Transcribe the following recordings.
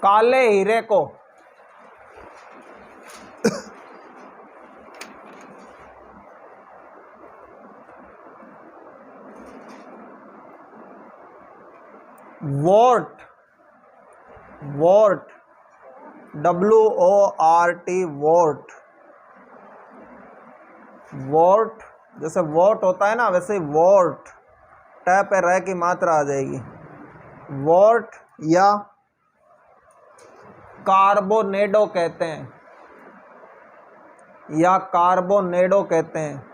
काले हीरे को वॉर्ट, वॉर्ट, WORT, वॉर्ट, वॉर्ट, जैसे वॉट होता है ना वैसे वॉर्ट, टै पे रह की मात्रा आ जाएगी, वॉर्ट या कार्बोनेडो कहते हैं, या कार्बोनेडो कहते हैं।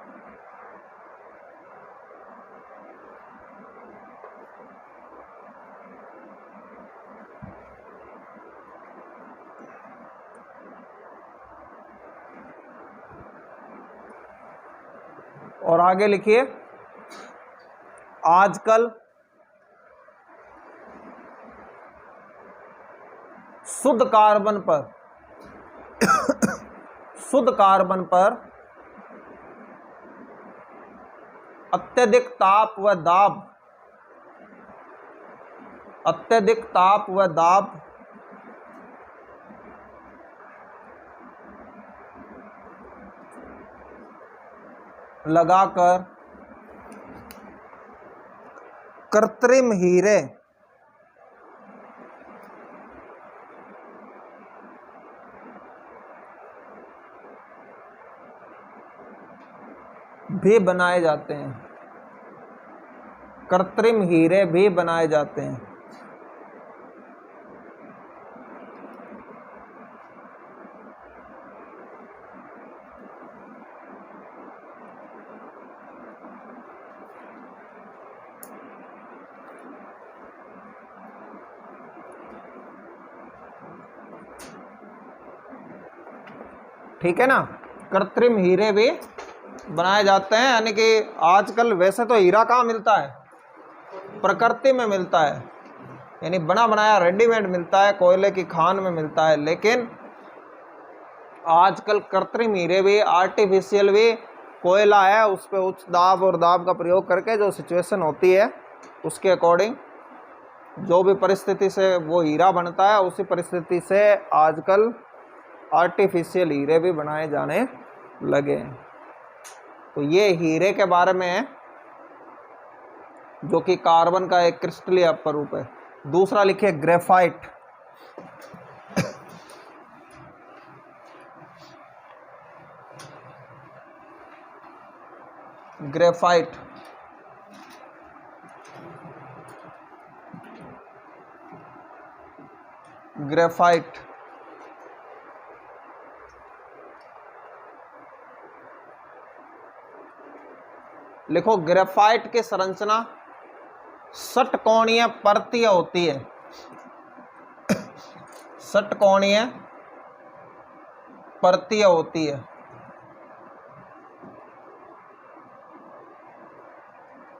और आगे लिखिए, आजकल शुद्ध कार्बन पर शुद्ध कार्बन पर अत्यधिक ताप व दाब, अत्यधिक ताप व दाब लगाकर कृत्रिम हीरे भी बनाए जाते हैं, कृत्रिम हीरे भी बनाए जाते हैं। ठीक है ना, कृत्रिम हीरे भी बनाए जाते हैं। यानी कि आजकल वैसे तो हीरा कहाँ मिलता है, प्रकृति में मिलता है, यानी बना बनाया रेडीमेड मिलता है, कोयले की खान में मिलता है, लेकिन आजकल कृत्रिम हीरे भी, आर्टिफिशियल भी कोयला है, उस पर उच्च दाब और दाब का प्रयोग करके जो सिचुएशन होती है उसके अकॉर्डिंग जो भी परिस्थिति से वो हीरा बनता है, उसी परिस्थिति से आजकल आर्टिफिशियल हीरे भी बनाए जाने लगे हैं। तो ये हीरे के बारे में है, जो कि कार्बन का एक क्रिस्टलीय अपरूप है। दूसरा लिखिए ग्रेफाइट। ग्रेफाइट ग्रेफाइट लिखो, ग्रेफाइट की संरचना षटकोणीय परतीय होती है, षटकोणीय परतीय होती है।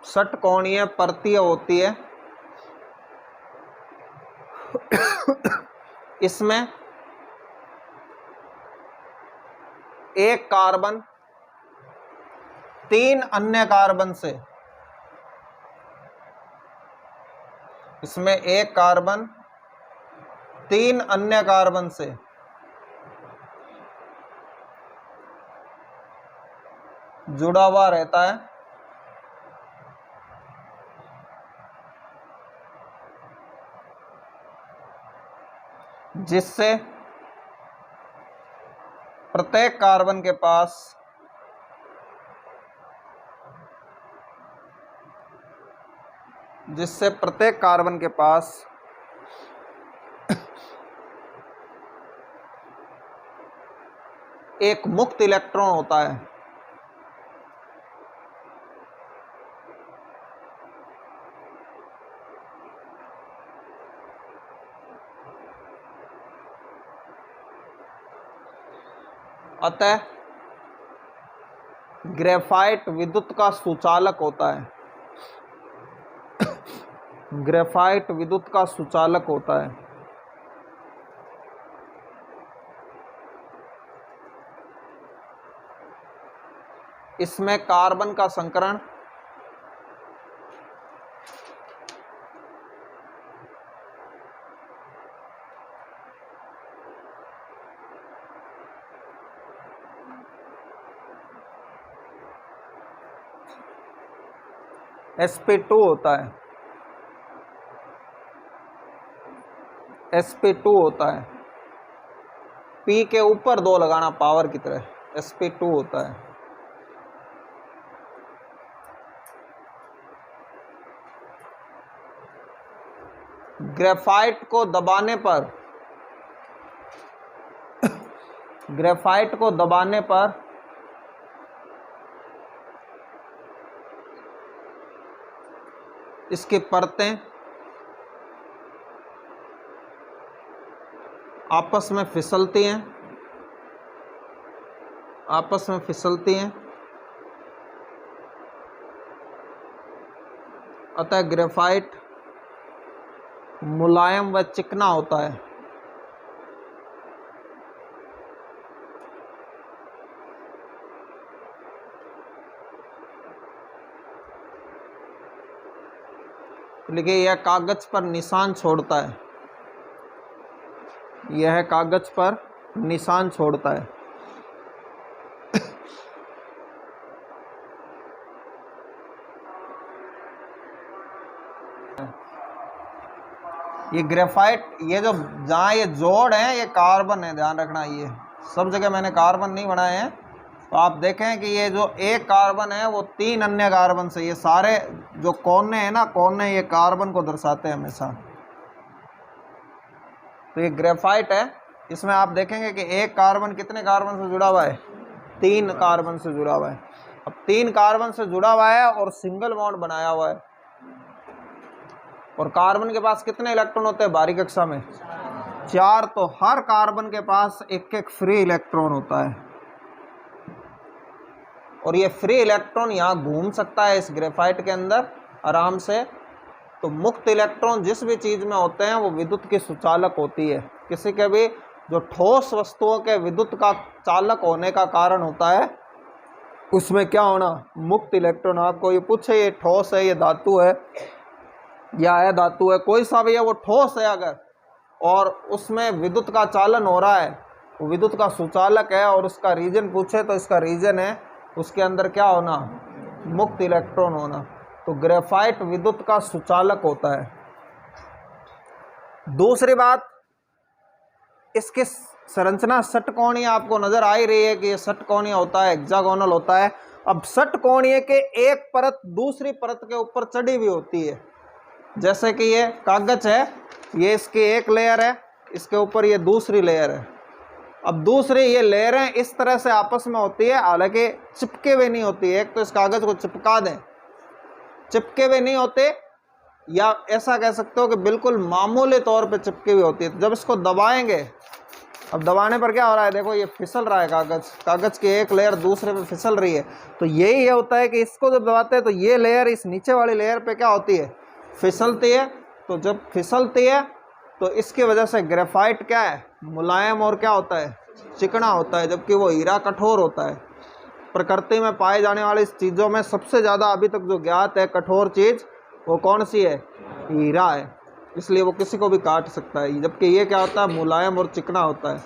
षटकोणीय परतीय होती है। इसमें एक कार्बन 3 अन्य कार्बन से, इसमें एक कार्बन 3 अन्य कार्बन से जुड़ा हुआ रहता है, जिससे प्रत्येक कार्बन के पास एक मुक्त इलेक्ट्रॉन होता है। अतः ग्रेफाइट विद्युत का सुचालक होता है, ग्रेफाइट विद्युत का सुचालक होता है। इसमें कार्बन का संकरण sp2 होता है, sp2 होता है। P के ऊपर 2 लगाना पावर की तरह, sp2 होता है। ग्रेफाइट को दबाने पर ग्रेफाइट को दबाने पर इसकी परतें आपस में फिसलती हैं, अतः ग्रेफाइट मुलायम व चिकना होता है। देखिए यह कागज पर निशान छोड़ता है, यह कागज पर निशान छोड़ता है। ये ग्रेफाइट, ये जो जहाँ ये जोड़ है ये कार्बन है, ध्यान रखना। ये सब जगह मैंने कार्बन नहीं बनाए हैं, तो आप देखें कि ये जो एक कार्बन है वो 3 अन्य कार्बन से, ये सारे जो कोने हैं ना, कोने ये कार्बन को दर्शाते हैं हमेशा। तो ये ग्रेफाइट है, इसमें आप देखेंगे कि एक कार्बन कितने कार्बन से जुड़ा हुआ है, 3 कार्बन से जुड़ा हुआ है। अब 3 कार्बन से जुड़ा हुआ है और सिंगल बॉन्ड बनाया हुआ है। और कार्बन के पास कितने इलेक्ट्रॉन होते हैं बाहरी कक्षा में? 4। तो हर कार्बन के पास एक एक फ्री इलेक्ट्रॉन होता है, और ये फ्री इलेक्ट्रॉन यहाँ घूम सकता है इस ग्रेफाइट के अंदर आराम से। तो मुक्त इलेक्ट्रॉन जिस भी चीज़ में होते हैं वो विद्युत की सुचालक होती है। किसी के भी जो ठोस वस्तुओं के विद्युत का चालक होने का कारण होता है उसमें क्या होना? मुक्त इलेक्ट्रॉन। आपको ये पूछे ये ठोस है, ये धातु है या धातु है, कोई सा भी है, वो ठोस है अगर, और उसमें विद्युत का चालन हो रहा है, वो विद्युत का सुचालक है, और उसका रीजन पूछे तो इसका रीजन है उसके अंदर क्या होना? मुक्त इलेक्ट्रॉन होना। तो ग्रेफाइट विद्युत का सुचालक होता है। दूसरी बात, इसकी संरचना षटकोणीय आपको नजर आ ही रही है कि ये षटकोणीय होता है, हेक्सागोनल होता है। अब षटकोणीय के एक परत दूसरी परत के ऊपर चढ़ी हुई होती है। जैसे कि ये कागज है, ये इसकी एक लेयर है, इसके ऊपर ये दूसरी लेयर है। अब दूसरी ये लेयरें इस तरह से आपस में होती है, हालांकि चिपके हुए नहीं होती है। एक तो इस कागज को चिपका दें, चिपके हुए नहीं होते, या ऐसा कह सकते हो कि बिल्कुल मामूली तौर पे चिपकी हुई होती है। तो जब इसको दबाएंगे, अब दबाने पर क्या हो रहा है? देखो ये फिसल रहा है कागज की एक लेयर दूसरे पे फिसल रही है। तो यही ये होता है कि इसको जब दबाते हैं तो ये लेयर इस नीचे वाली लेयर पे क्या होती है? फिसलती है। तो जब फिसलती है तो इसकी वजह से ग्रेफाइट क्या है? मुलायम और क्या होता है? चिकना होता है, जबकि वो हीरा कठोर होता है। प्रकृति में पाए जाने वाली चीज़ों में सबसे ज़्यादा अभी तक जो ज्ञात है कठोर चीज़ वो कौन सी है? हीरा है। इसलिए वो किसी को भी काट सकता है, जबकि ये क्या होता है? मुलायम और चिकना होता है।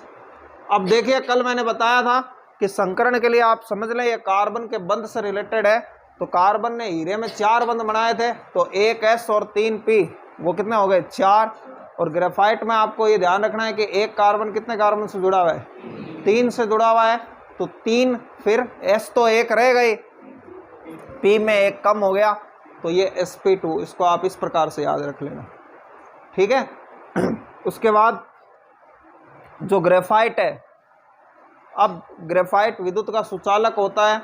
अब देखिए, कल मैंने बताया था कि संकरण के लिए आप समझ लें ये कार्बन के बंध से रिलेटेड है। तो कार्बन ने हीरे में 4 बंध बनाए थे, तो 1 S और 3 P, वो कितने हो गए? 4। और ग्रेफाइट में आपको ये ध्यान रखना है कि एक कार्बन कितने कार्बन से जुड़ा हुआ है? 3 से जुड़ा हुआ है। तो 3, फिर S तो 1 रह गई, P में 1 कम हो गया, तो ये sp2। इसको आप इस प्रकार से याद रख लेना, ठीक है। उसके बाद जो ग्रेफाइट है, अब ग्रेफाइट विद्युत का सुचालक होता है,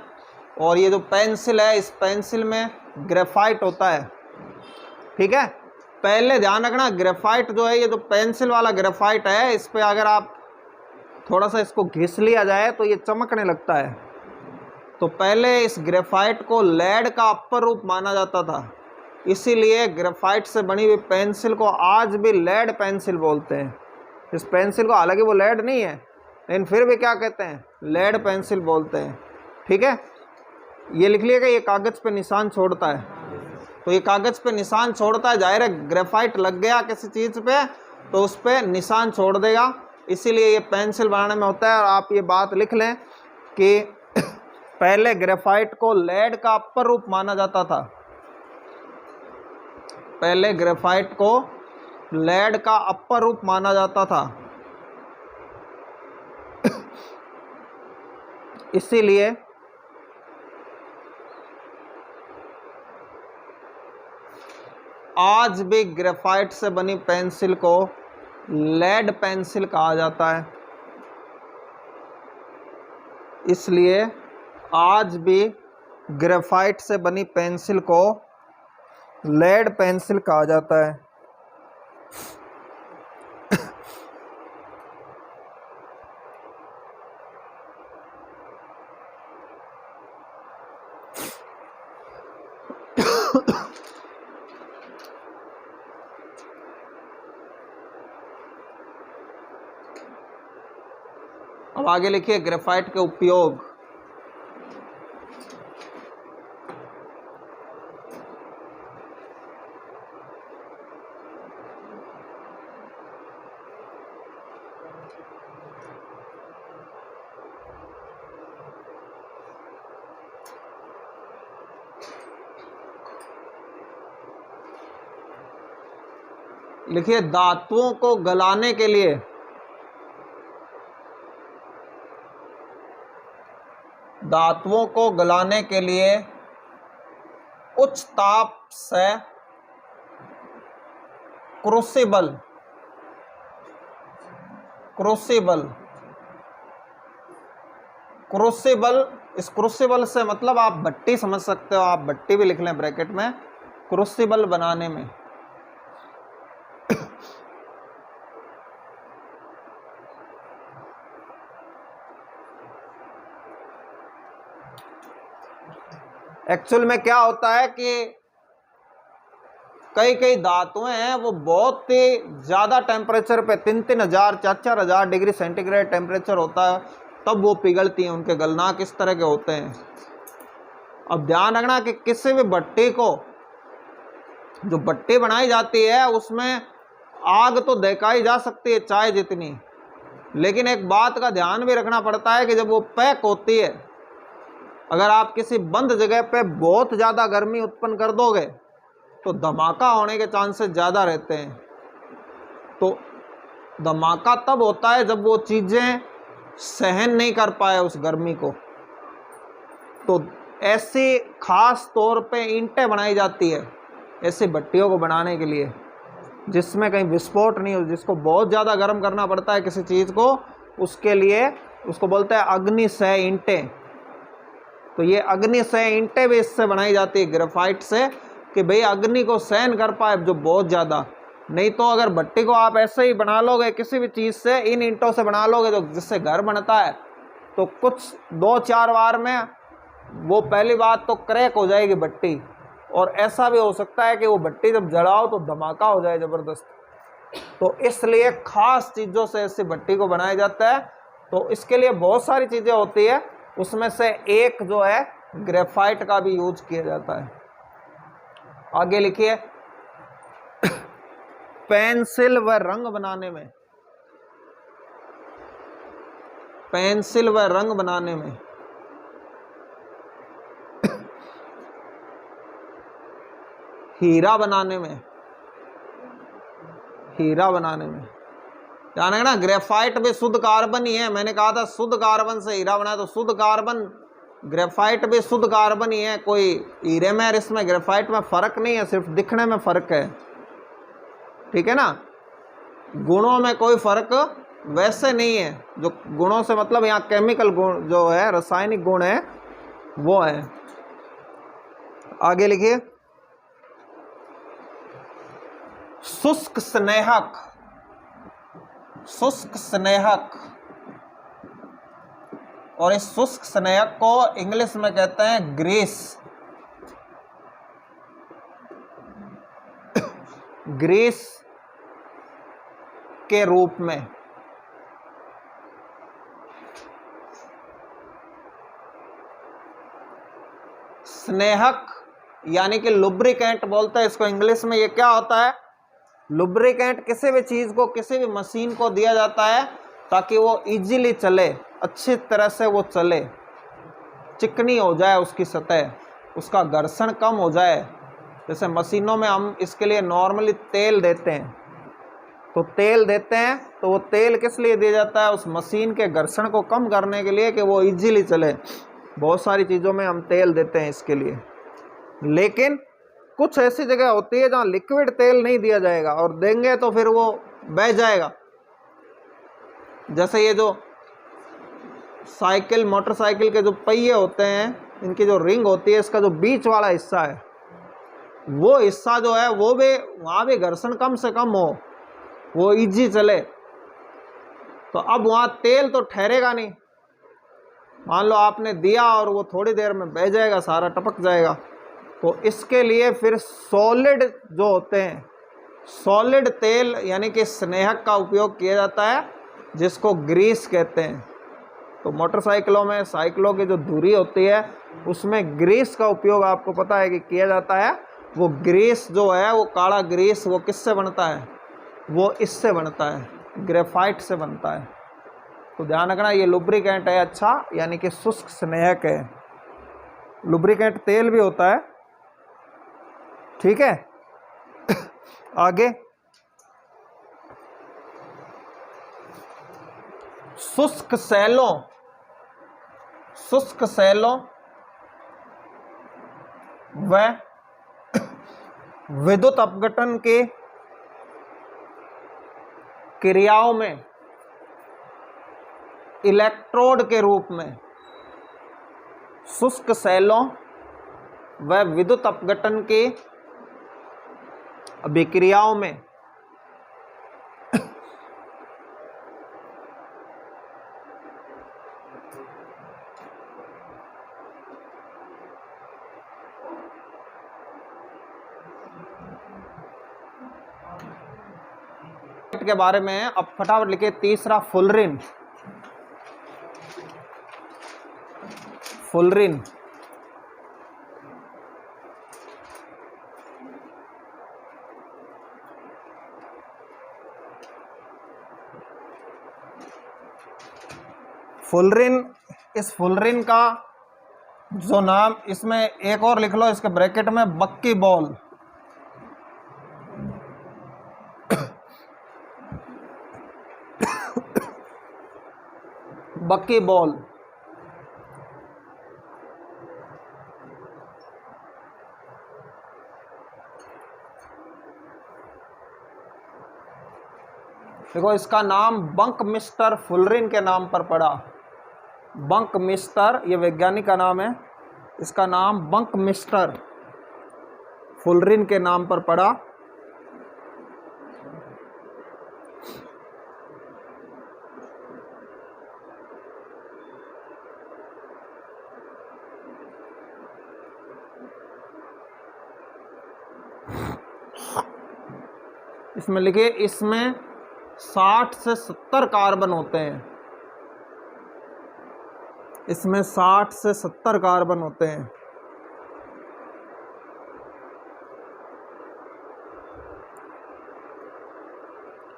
और ये जो पेंसिल है, इस पेंसिल में ग्रेफाइट होता है, ठीक है। पहले ध्यान रखना, ग्रेफाइट जो है, ये जो पेंसिल वाला ग्रेफाइट है, इस पे अगर आप थोड़ा सा इसको घिस लिया जाए तो ये चमकने लगता है। तो पहले इस ग्रेफाइट को लेड का अपर रूप माना जाता था, इसीलिए ग्रेफाइट से बनी हुई पेंसिल को आज भी लेड पेंसिल बोलते हैं। इस पेंसिल को, हालांकि वो लेड नहीं है, लेकिन फिर भी क्या कहते हैं? लेड पेंसिल बोलते हैं, ठीक है। ये लिख लिएगा, ये कागज पे निशान छोड़ता है। तो ये कागज पे निशान छोड़ता है, जाहिर है ग्रेफाइट लग गया किसी चीज़ पे तो उस पर निशान छोड़ देगा, इसीलिए ये पेंसिल बनाने में होता है। और आप ये बात लिख लें कि पहले ग्रेफाइट को लेड का अपर रूप माना जाता था, पहले ग्रेफाइट को लेड का अपर रूप माना जाता था, इसीलिए आज भी ग्रेफाइट से बनी पेंसिल को लेड पेंसिल कहा जाता है। इसलिए आज भी ग्रेफाइट से बनी पेंसिल को लेड पेंसिल कहा जाता है। अब आगे लिखिए ग्रेफाइट के उपयोग। लिखिए धातुओं को गलाने के लिए उच्च ताप से क्रूसिबल इस क्रूसिबल से मतलब आप भट्टी समझ सकते हो, आप भट्टी भी लिख लें ब्रैकेट में, क्रूसिबल बनाने में एक्चुअल में क्या होता है कि कई धातुएं हैं वो बहुत ही ज़्यादा टेम्परेचर पे 3,000 4,000 डिग्री सेंटीग्रेड टेम्परेचर होता है तब वो पिघलती हैं, उनके गलनांक इस तरह के होते हैं। अब ध्यान रखना कि किसी भी भट्टी को, जो भट्टी बनाई जाती है उसमें आग तो दिखाई जा सकती है चाय जितनी, लेकिन एक बात का ध्यान भी रखना पड़ता है कि जब वो पैक होती है, अगर आप किसी बंद जगह पे बहुत ज़्यादा गर्मी उत्पन्न कर दोगे तो धमाका होने के चांसेस ज़्यादा रहते हैं। तो धमाका तब होता है जब वो चीज़ें सहन नहीं कर पाए उस गर्मी को। तो ऐसी खास तौर पे ईंटें बनाई जाती है ऐसी भट्टियों को बनाने के लिए जिसमें कहीं विस्फोट नहीं हो, जिसको बहुत ज़्यादा गर्म करना पड़ता है किसी चीज़ को, उसके लिए उसको बोलते हैं अग्निसह ईंटें। तो ये अग्निसह ईंटें भी इससे बनाई जाती है ग्रेफाइट से, कि भाई अग्नि को सहन कर पाए जो बहुत ज़्यादा। नहीं तो अगर भट्टी को आप ऐसे ही बना लोगे किसी भी चीज़ से, इन ईंटों से बना लोगे तो जिससे घर बनता है, तो कुछ 2-4 बार में वो पहली बात तो क्रैक हो जाएगी भट्टी, और ऐसा भी हो सकता है कि वो भट्टी जब जलाओ तो धमाका हो जाए ज़बरदस्त। तो इसलिए खास चीज़ों से ऐसी भट्टी को बनाया जाता है। तो इसके लिए बहुत सारी चीज़ें होती है, उसमें से एक जो है ग्रेफाइट का भी यूज किया जाता है। आगे लिखिए पेंसिल व रंग बनाने में, पेंसिल व रंग बनाने में हीरा बनाने में ध्यान रखना ग्रेफाइट भी शुद्ध कार्बन ही है। मैंने कहा था शुद्ध कार्बन से हीरा बना, तो शुद्ध कार्बन ग्रेफाइट भी शुद्ध कार्बन ही है। कोई हीरे में इसमें ग्रेफाइट में फर्क नहीं है, सिर्फ दिखने में फर्क है, ठीक है ना। गुणों में कोई फर्क वैसे नहीं है, जो गुणों से मतलब यहाँ केमिकल गुण जो है, रासायनिक गुण है वो है। आगे लिखिए शुष्क स्नेहक, शुष्क स्नेहक, और इस शुष्क स्नेहक को इंग्लिश में कहते हैं ग्रीस। ग्रीस के रूप में स्नेहक यानी कि लुब्रिकेंट बोलते हैं इसको इंग्लिश में। ये क्या होता है? लुब्रिकेंट किसी भी चीज को, किसी भी मशीन को दिया जाता है ताकि वो इजीली चले, अच्छी तरह से वो चले, चिकनी हो जाए उसकी सतह, उसका घर्षण कम हो जाए, जैसे मशीनों में हम इसके लिए नॉर्मली तेल देते हैं, तो तेल देते हैं तो वो तेल किस लिए दिया जाता है? उस मशीन के घर्षण को कम करने के लिए कि वो इजीली चले। बहुत सारी चीज़ों में हम तेल देते हैं इसके लिए। लेकिन कुछ ऐसी जगह होती है जहाँ लिक्विड तेल नहीं दिया जाएगा, और देंगे तो फिर वो बह जाएगा। जैसे ये जो साइकिल, मोटरसाइकिल के जो पहिए होते हैं, इनकी जो रिंग होती है, इसका जो बीच वाला हिस्सा है, वो हिस्सा जो है वो भी, वहाँ भी घर्षण कम से कम हो, वो इजी चले। तो अब वहाँ तेल तो ठहरेगा नहीं। मान लो आपने दिया और वो थोड़ी देर में बह जाएगा, सारा टपक जाएगा। तो इसके लिए फिर सॉलिड जो होते हैं, सॉलिड तेल यानी कि स्नेहक का उपयोग किया जाता है, जिसको ग्रीस कहते हैं। तो मोटरसाइकिलों में, साइकिलों की जो धुरी होती है, उसमें ग्रीस का उपयोग आपको पता है कि किया जाता है। वो ग्रीस जो है, वो काला ग्रीस, वो किससे बनता है? वो इससे बनता है, ग्रेफाइट से बनता है। तो ध्यान रखना, ये लुब्रिकेंट है अच्छा, यानी कि शुष्क स्नेहक है। लुब्रिकेंट तेल भी होता है, ठीक है। आगे, शुष्क सैलों, शुष्क सैलों व विद्युत अपघटन के क्रियाओं में इलेक्ट्रोड के रूप में, शुष्क सैलों व विद्युत अपघटन के अभिक्रियाओं में के बारे में अब फटाफट लिखे। तीसरा फुलरिन, फुलरिन फुलरिन, इस फुलरिन का जो नाम, इसमें एक और लिख लो इसके ब्रैकेट में, बक्की बॉल। बक्की बॉल, देखो इसका नाम बंक मिस्टर फुलरिन के नाम पर पड़ा। बंक मिस्टर, ये वैज्ञानिक का नाम है, इसका नाम बंक मिस्टर फुलरिन के नाम पर पड़ा। इसमें लिखिए, इसमें 60 से 70 कार्बन होते हैं। इसमें 60 से 70 कार्बन होते हैं।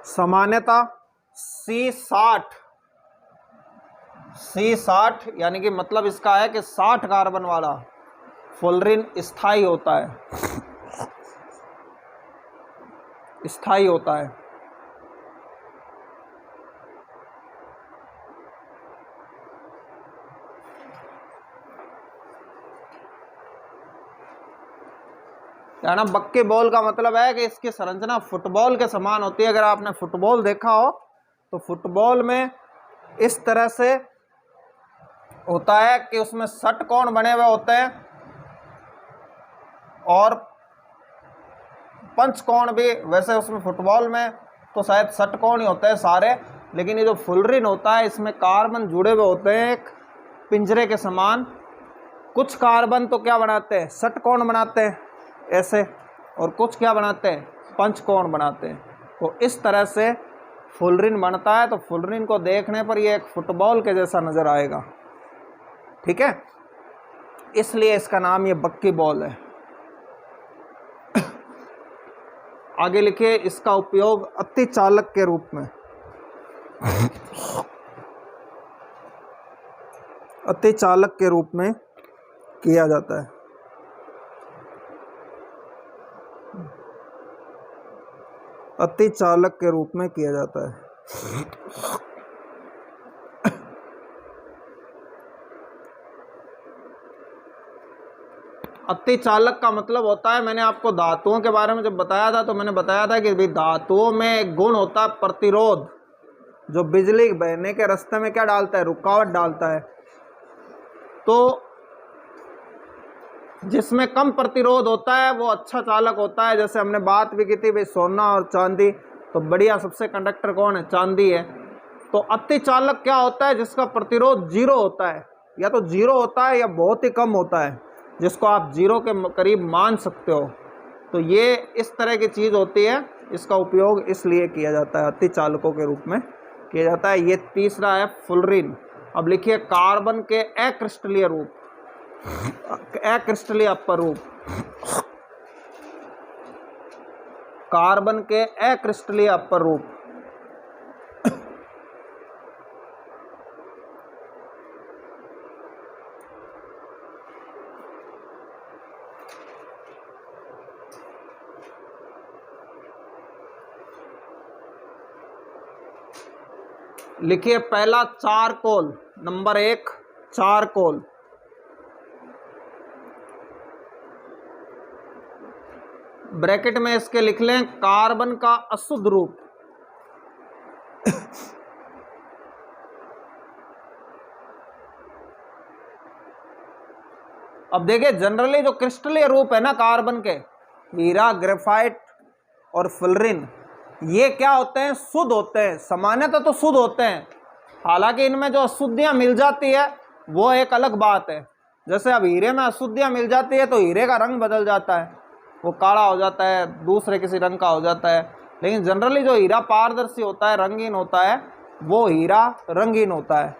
सामान्यतः C60 यानी कि मतलब इसका है कि 60 कार्बन वाला फुलरिन स्थायी होता है, स्थायी होता है। यानी बक्के बॉल का मतलब है कि इसकी संरचना फुटबॉल के समान होती है। अगर आपने फुटबॉल देखा हो तो फुटबॉल में इस तरह से होता है कि उसमें षटकोण बने हुए होते हैं और पंचकोण भी। वैसे उसमें फुटबॉल में तो शायद षटकोण ही होते हैं सारे, लेकिन ये जो फुलरिन होता है इसमें कार्बन जुड़े हुए होते हैं एक पिंजरे के समान। कुछ कार्बन तो क्या बनाते हैं? षटकोण बनाते हैं ऐसे, और कुछ क्या बनाते हैं? पंचकोण बनाते हैं। तो इस तरह से फुलरिन बनता है। तो फुलरिन को देखने पर ये एक फुटबॉल के जैसा नजर आएगा, ठीक है, इसलिए इसका नाम ये बक्की बॉल है। आगे लिखिए, इसका उपयोग अतिचालक के रूप में, अतिचालक के रूप में किया जाता है। अति चालक के रूप में किया जाता है। अति चालक का मतलब होता है, मैंने आपको धातुओं के बारे में जब बताया था तो मैंने बताया था कि भाई धातुओं में एक गुण होता है प्रतिरोध, जो बिजली बहने के रास्ते में क्या डालता है, रुकावट डालता है। तो जिसमें कम प्रतिरोध होता है वो अच्छा चालक होता है। जैसे हमने बात भी की थी भाई सोना और चांदी, तो बढ़िया सबसे कंडक्टर कौन है, चांदी है। तो अति चालक क्या होता है, जिसका प्रतिरोध जीरो होता है, या तो जीरो होता है या बहुत ही कम होता है, जिसको आप जीरो के करीब मान सकते हो। तो ये इस तरह की चीज़ होती है, इसका उपयोग इसलिए किया जाता है, अति चालकों के रूप में किया जाता है। ये तीसरा है फुलरिन। अब लिखिए कार्बन के अक्रिस्टलीय रूप, अक्रिस्टलीय अपर रूप, कार्बन के अक्रिस्टलीय अपर रूप। लिखिए पहला चारकोल, नंबर 1 चारकोल। ब्रैकेट में इसके लिख लें कार्बन का अशुद्ध रूप। अब देखिए जनरली जो क्रिस्टलीय रूप है ना कार्बन के, हीरा, ग्रेफाइट और फुलरिन, ये क्या होते हैं, शुद्ध होते हैं, सामान्यतः तो शुद्ध होते हैं। हालांकि इनमें जो अशुद्धियां मिल जाती है वो एक अलग बात है। जैसे अब हीरे में अशुद्धियां मिल जाती है तो हीरे का रंग बदल जाता है, वो काला हो जाता है, दूसरे किसी रंग का हो जाता है। लेकिन जनरली जो हीरा पारदर्शी होता है, रंगीन होता है, वो हीरा रंगीन होता है।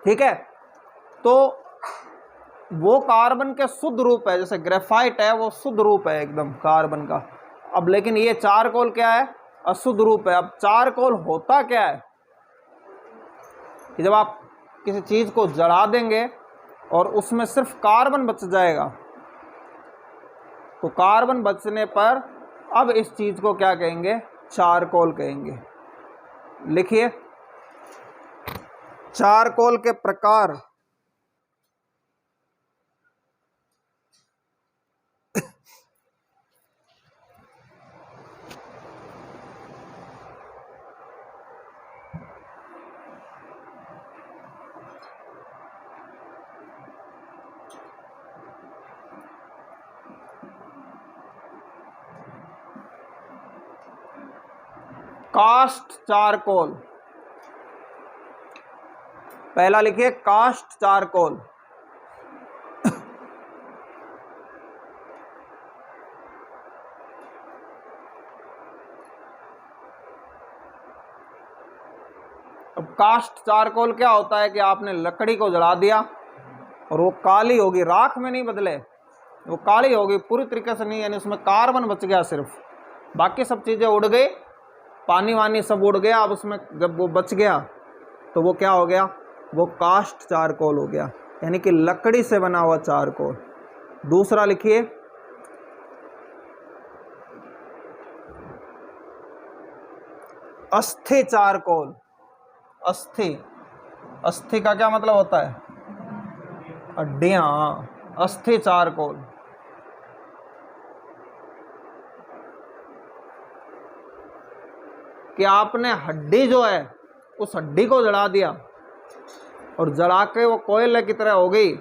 ठीक है, तो वो कार्बन के शुद्ध रूप है। जैसे ग्रेफाइट है वो शुद्ध रूप है एकदम कार्बन का। अब लेकिन ये चारकोल क्या है, अशुद्ध रूप है। अब चारकोल होता क्या है कि जब आप किसी चीज को जला देंगे और उसमें सिर्फ कार्बन बच जाएगा, तो कार्बन बचने पर अब इस चीज को क्या कहेंगे, चारकोल कहेंगे। लिखिए चारकोल के प्रकार। कास्ट चारकोल, पहला लिखिए कास्ट चारकोल। अब कास्ट चारकोल क्या होता है कि आपने लकड़ी को जला दिया और वो काली होगी, राख में नहीं बदले, वो काली होगी पूरी तरीके से नहीं, यानी उसमें कार्बन बच गया सिर्फ, बाकी सब चीज़ें उड़ गई, पानी वानी सब उड़ गया। अब उसमें जब वो बच गया तो वो क्या हो गया, वो कास्ट चारकोल हो गया, यानी कि लकड़ी से बना हुआ चारकोल। दूसरा लिखिए अस्थि चारकोल। अस्थि, अस्थि का क्या मतलब होता है, हड्डियां, अस्थि चारकोल। कि आपने हड्डी जो है उस हड्डी को जला दिया और जला के वो कोयले की तरह हो गई,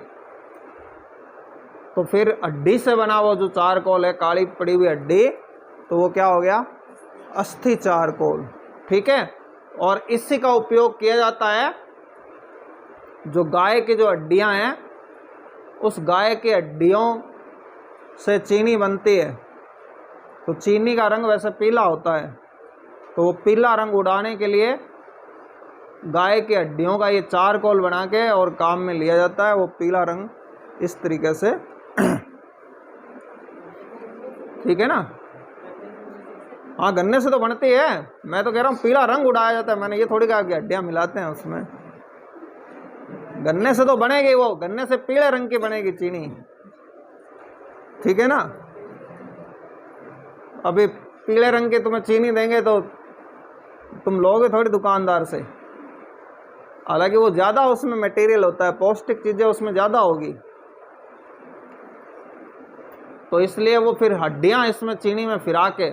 तो फिर हड्डी से बना हुआ जो चारकोल है, काली पड़ी हुई हड्डी, तो वो क्या हो गया, अस्थि चारकोल। ठीक है, और इसी का उपयोग किया जाता है, जो गाय की जो हड्डियां हैं, उस गाय की हड्डियों से चीनी बनती है, तो चीनी का रंग वैसे पीला होता है, तो वो पीला रंग उड़ाने के लिए गाय की हड्डियों का ये चारकोल बना के और काम में लिया जाता है, वो पीला रंग इस तरीके से। ठीक है ना, हाँ गन्ने से तो बनती है, मैं तो कह रहा हूँ पीला रंग उड़ाया जाता है, मैंने ये थोड़ी कहा कि हड्डियाँ मिलाते हैं उसमें, गन्ने से तो बनेगी, वो गन्ने से पीले रंग की बनेगी चीनी। ठीक है ना, अभी पीले रंग की तुम्हें चीनी देंगे तो तुम लोगे थोड़ी दुकानदार से। हालांकि वो ज़्यादा उसमें मटेरियल होता है, पौष्टिक चीज़ें उसमें ज़्यादा होगी, तो इसलिए वो फिर हड्डियाँ इसमें चीनी में फिरा के,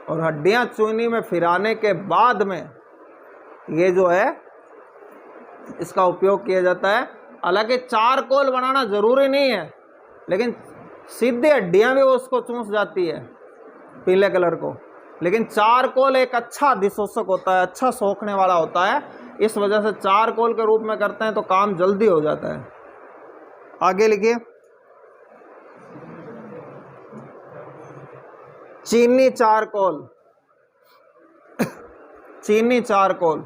और हड्डियाँ चीनी में फिराने के बाद में ये जो है इसका उपयोग किया जाता है। हालांकि चारकोल बनाना ज़रूरी नहीं है, लेकिन सीधे हड्डियाँ भी वो उसको चूस जाती है पीले कलर को। लेकिन चारकोल एक अच्छा अधिशोषक होता है, अच्छा सोखने वाला होता है, इस वजह से चारकोल के रूप में करते हैं तो काम जल्दी हो जाता है। आगे लिखिए, चीनी चारकोल। चीनी चारकोल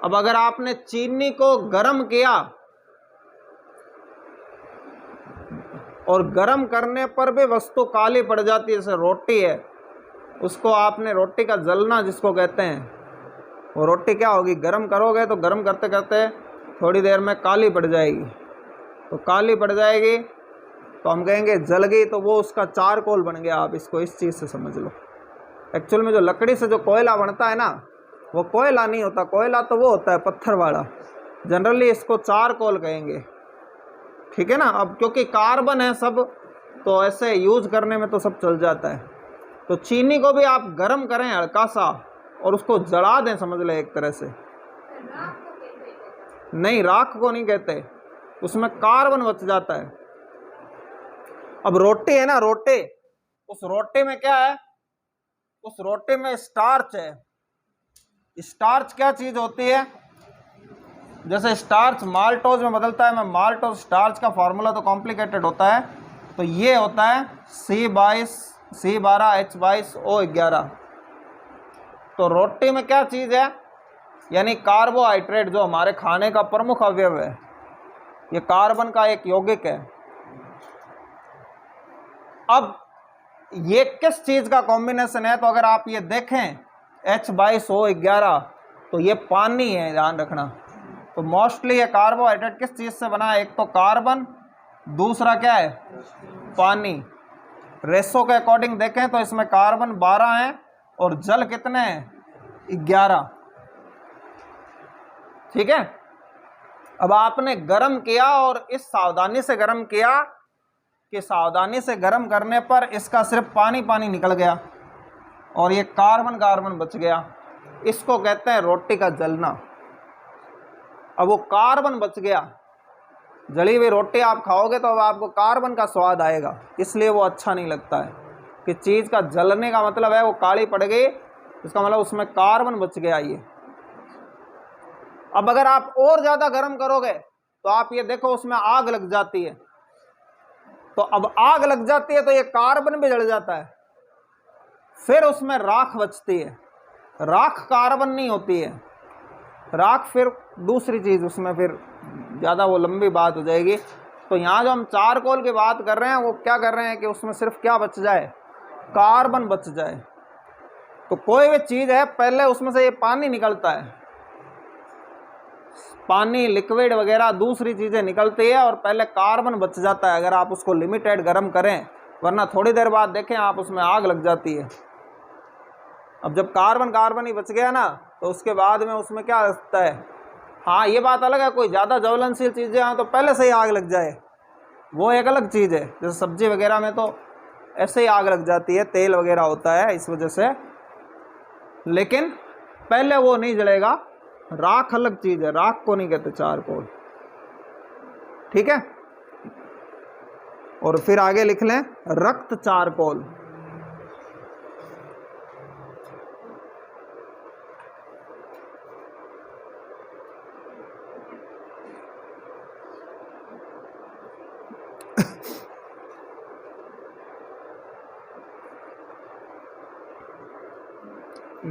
अब अगर आपने चीनी को गर्म किया और गर्म करने पर भी वस्तु काली पड़ जाती है, जैसे रोटी है, उसको आपने रोटी का जलना जिसको कहते हैं, वो रोटी क्या होगी, गर्म करोगे तो गर्म करते करते थोड़ी देर में काली पड़ जाएगी। तो काली पड़ जाएगी तो हम कहेंगे जल गई, तो वो उसका चारकोल बन गया। आप इसको इस चीज़ से समझ लो। एक्चुअल में जो लकड़ी से जो कोयला बनता है ना, वो कोयला नहीं होता, कोयला तो वो होता है पत्थर वाला। जनरली इसको चारकोल कहेंगे, ठीक है ना। अब क्योंकि कार्बन है सब, तो ऐसे यूज करने में तो सब चल जाता है। तो चीनी को भी आप गर्म करें हल्का सा और उसको जला दें, समझ लें एक तरह से। नहीं, राख को नहीं कहते, उसमें कार्बन बच जाता है। अब रोटी है ना, रोटी, उस रोटी में क्या है, उस रोटी में स्टार्च है। स्टार्च क्या चीज होती है, जैसे स्टार्च माल्टोज में बदलता है। मैं माल्टोज स्टार्च का फार्मूला तो कॉम्प्लिकेटेड होता है, तो ये होता है C12H22O11। तो रोटी में क्या चीज है, यानी कार्बोहाइड्रेट, जो हमारे खाने का प्रमुख अवयव है, ये कार्बन का एक यौगिक है। अब ये किस चीज का कॉम्बिनेशन है, तो अगर आप ये देखें H22O11, तो ये पानी है, ध्यान रखना। तो मोस्टली ये कार्बोहाइड्रेट किस चीज से बना है, एक तो कार्बन, दूसरा क्या है, पानी। रेशो के अकॉर्डिंग देखें तो इसमें कार्बन 12 है और जल कितने हैं, 11, ठीक है। अब आपने गर्म किया और इस सावधानी से गर्म किया कि सावधानी से गर्म करने पर इसका सिर्फ पानी पानी निकल गया और ये कार्बन कार्बन बच गया। इसको कहते हैं रोटी का जलना। अब वो कार्बन बच गया, जली हुई रोटी आप खाओगे तो अब आपको कार्बन का स्वाद आएगा, इसलिए वो अच्छा नहीं लगता है। कि चीज़ का जलने का मतलब है वो काली पड़ गई, इसका मतलब उसमें कार्बन बच गया। ये अब अगर आप और ज़्यादा गर्म करोगे तो आप ये देखो उसमें आग लग जाती है। तो अब आग लग जाती है तो ये कार्बन भी जल जाता है, फिर उसमें राख बचती है। राख कार्बन नहीं होती है, राख फिर दूसरी चीज़, उसमें फिर ज़्यादा वो लंबी बात हो जाएगी। तो यहाँ जो हम चारकोल की बात कर रहे हैं वो क्या कर रहे हैं कि उसमें सिर्फ क्या बच जाए, कार्बन बच जाए। तो कोई भी चीज़ है पहले उसमें से ये पानी निकलता है, पानी लिक्विड वगैरह दूसरी चीज़ें निकलती है और पहले कार्बन बच जाता है अगर आप उसको लिमिटेड गर्म करें, वरना थोड़ी देर बाद देखें आप उसमें आग लग जाती है। अब जब कार्बन कार्बन ही बच गया ना तो उसके बाद में उसमें क्या लगता है, हाँ ये बात अलग है, कोई ज़्यादा ज्वलनशील चीज़ें हैं तो पहले से ही आग लग जाए, वो एक अलग चीज़ है। जैसे सब्जी वगैरह में तो ऐसे ही आग लग जाती है, तेल वगैरह होता है इस वजह से, लेकिन पहले वो नहीं जलेगा। राख अलग चीज़ है, राख को नहीं कहते चारकोल, ठीक है। और फिर आगे लिख लें रक्त चारकोल।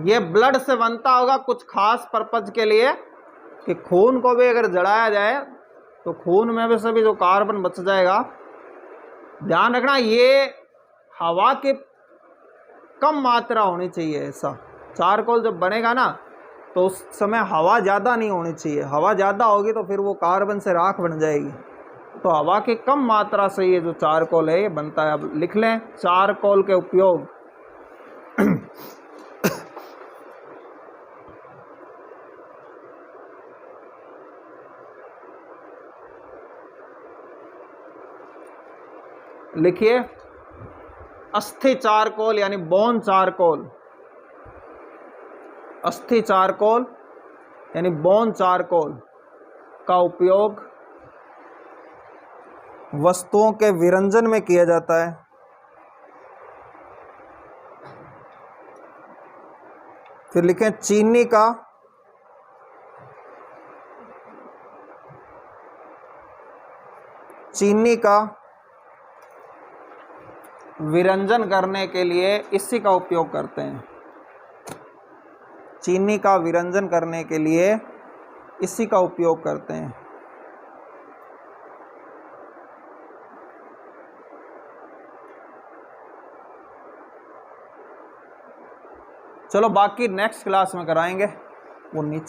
ये ब्लड से बनता होगा कुछ खास पर्पज के लिए, कि खून को भी अगर जलाया जाए तो खून में भी से भी जो कार्बन बच जाएगा। ध्यान रखना ये हवा की कम मात्रा होनी चाहिए। ऐसा चारकोल जब बनेगा ना तो उस समय हवा ज़्यादा नहीं होनी चाहिए, हवा ज़्यादा होगी तो फिर वो कार्बन से राख बन जाएगी। तो हवा की कम मात्रा से ये जो चारकोल है ये बनता है। अब लिख लें चारकोल के उपयोग लिखिए अस्थि चारकोल यानी बोन चारकोल, अस्थि चारकोल यानी बोन चारकोल का उपयोग वस्तुओं के विरंजन में किया जाता है। फिर लिखें चीनी का विरंजन करने के लिए इसी का उपयोग करते हैं। चीनी का विरंजन करने के लिए इसी का उपयोग करते हैं। चलो बाकी नेक्स्ट क्लास में कराएंगे, वो नीचे